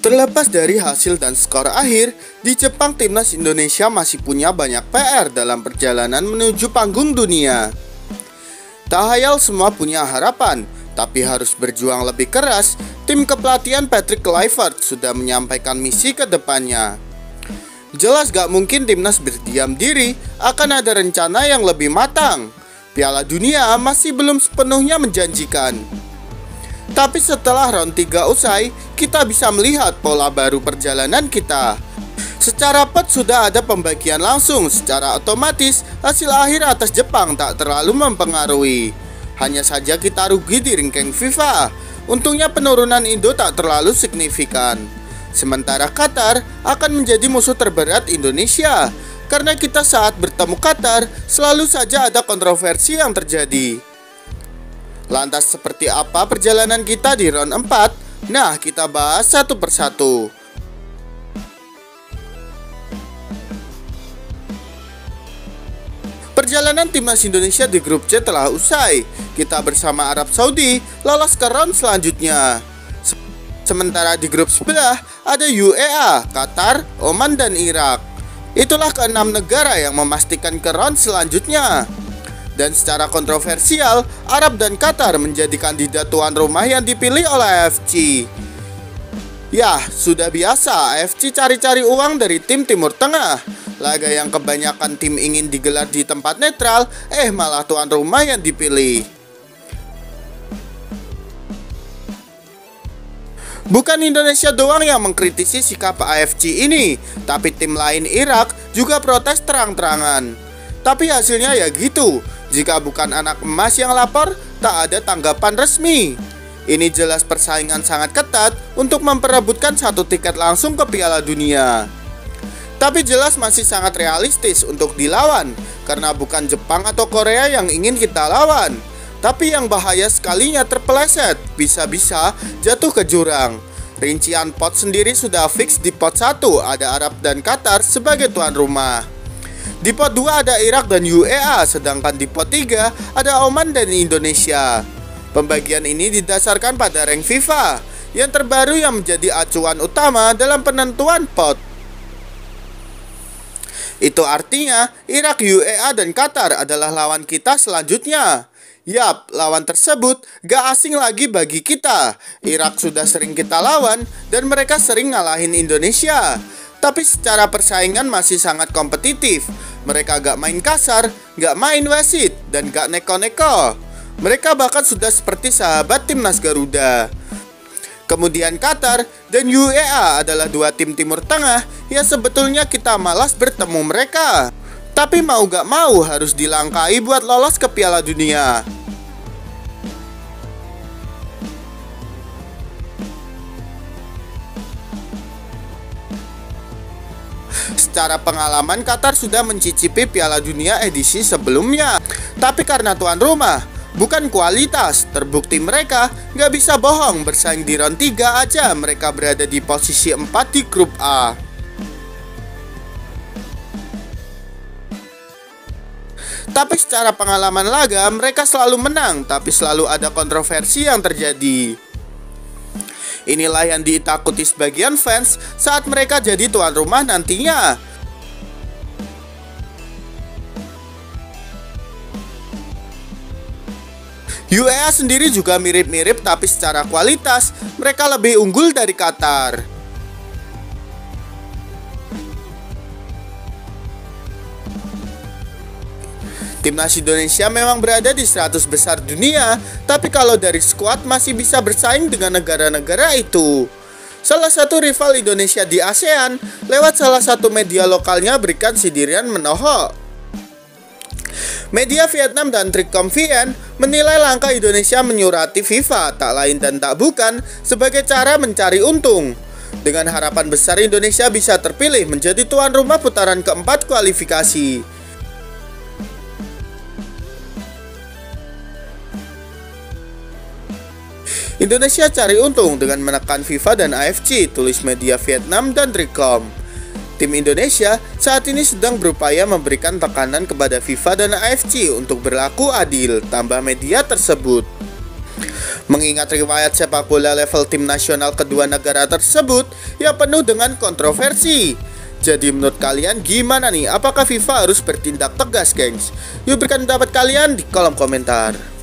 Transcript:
Terlepas dari hasil dan skor akhir, di Jepang timnas Indonesia masih punya banyak PR dalam perjalanan menuju panggung dunia. Tak hayal semua punya harapan, tapi harus berjuang lebih keras. Tim kepelatihan Patrick Kluivert sudah menyampaikan misi ke depannya. Jelas gak mungkin timnas berdiam diri, akan ada rencana yang lebih matang. Piala Dunia masih belum sepenuhnya menjanjikan. Tapi setelah round 3 usai, kita bisa melihat pola baru perjalanan kita. Secara pot sudah ada pembagian langsung, secara otomatis hasil akhir atas Jepang tak terlalu mempengaruhi. Hanya saja kita rugi di ranking FIFA. Untungnya penurunan Indo tak terlalu signifikan. Sementara Qatar akan menjadi musuh terberat Indonesia. Karena kita saat bertemu Qatar, selalu saja ada kontroversi yang terjadi. Lantas seperti apa perjalanan kita di round 4? Nah, kita bahas satu persatu. Perjalanan timnas Indonesia di grup C telah usai. Kita bersama Arab Saudi lolos ke round selanjutnya. Sementara di grup sebelah ada UEA, Qatar, Oman, dan Irak. Itulah ke-6 negara yang memastikan ke round selanjutnya. Dan secara kontroversial, Arab dan Qatar menjadi kandidat tuan rumah yang dipilih oleh AFC. Ya, sudah biasa AFC cari-cari uang dari tim Timur Tengah. Laga yang kebanyakan tim ingin digelar di tempat netral, malah tuan rumah yang dipilih. Bukan Indonesia doang yang mengkritisi sikap AFC ini, tapi tim lain Irak juga protes terang-terangan. Tapi hasilnya ya gitu. Jika bukan anak emas yang lapor, tak ada tanggapan resmi. Ini jelas persaingan sangat ketat untuk memperebutkan satu tiket langsung ke Piala Dunia. Tapi jelas masih sangat realistis untuk dilawan, karena bukan Jepang atau Korea yang ingin kita lawan. Tapi yang bahaya sekalinya terpeleset, bisa-bisa jatuh ke jurang. Rincian pot sendiri sudah fix di pot 1, ada Arab dan Qatar sebagai tuan rumah. Di pot 2 ada Irak dan UEA, sedangkan di pot 3 ada Oman dan Indonesia. Pembagian ini didasarkan pada rank FIFA yang terbaru yang menjadi acuan utama dalam penentuan pot. Itu artinya Irak, UEA, dan Qatar adalah lawan kita selanjutnya. Yap, lawan tersebut gak asing lagi bagi kita. Irak sudah sering kita lawan dan mereka sering ngalahin Indonesia. Tapi secara persaingan masih sangat kompetitif. Mereka gak main kasar, gak main wasit, dan gak neko-neko. Mereka bahkan sudah seperti sahabat timnas Garuda. Kemudian Qatar dan UEA adalah dua tim Timur Tengah yang sebetulnya kita malas bertemu mereka. Tapi mau gak mau harus dilangkahi buat lolos ke Piala Dunia. Secara pengalaman, Qatar sudah mencicipi Piala Dunia edisi sebelumnya. Tapi karena tuan rumah, bukan kualitas, terbukti mereka gak bisa bohong. Bersaing di round 3 aja mereka berada di posisi 4 di grup A. Tapi secara pengalaman laga, mereka selalu menang, tapi selalu ada kontroversi yang terjadi. Inilah yang ditakuti sebagian fans saat mereka jadi tuan rumah nantinya. UEA sendiri juga mirip-mirip, tapi secara kualitas mereka lebih unggul dari Qatar. Timnas Indonesia memang berada di 100 besar dunia, tapi kalau dari skuad masih bisa bersaing dengan negara-negara itu. Salah satu rival Indonesia di ASEAN lewat salah satu media lokalnya berikan sindiran menohok. Media Vietnam dan Tricom VN menilai langkah Indonesia menyurati FIFA tak lain dan tak bukan sebagai cara mencari untung. Dengan harapan besar Indonesia bisa terpilih menjadi tuan rumah putaran keempat kualifikasi. Indonesia cari untung dengan menekan FIFA dan AFC, tulis media Vietnam dan Tricom. Tim Indonesia saat ini sedang berupaya memberikan tekanan kepada FIFA dan AFC untuk berlaku adil, tambah media tersebut. Mengingat riwayat sepak bola level tim nasional kedua negara tersebut yang penuh dengan kontroversi. Jadi menurut kalian gimana nih? Apakah FIFA harus bertindak tegas, gengs? Yuk berikan pendapat kalian di kolom komentar.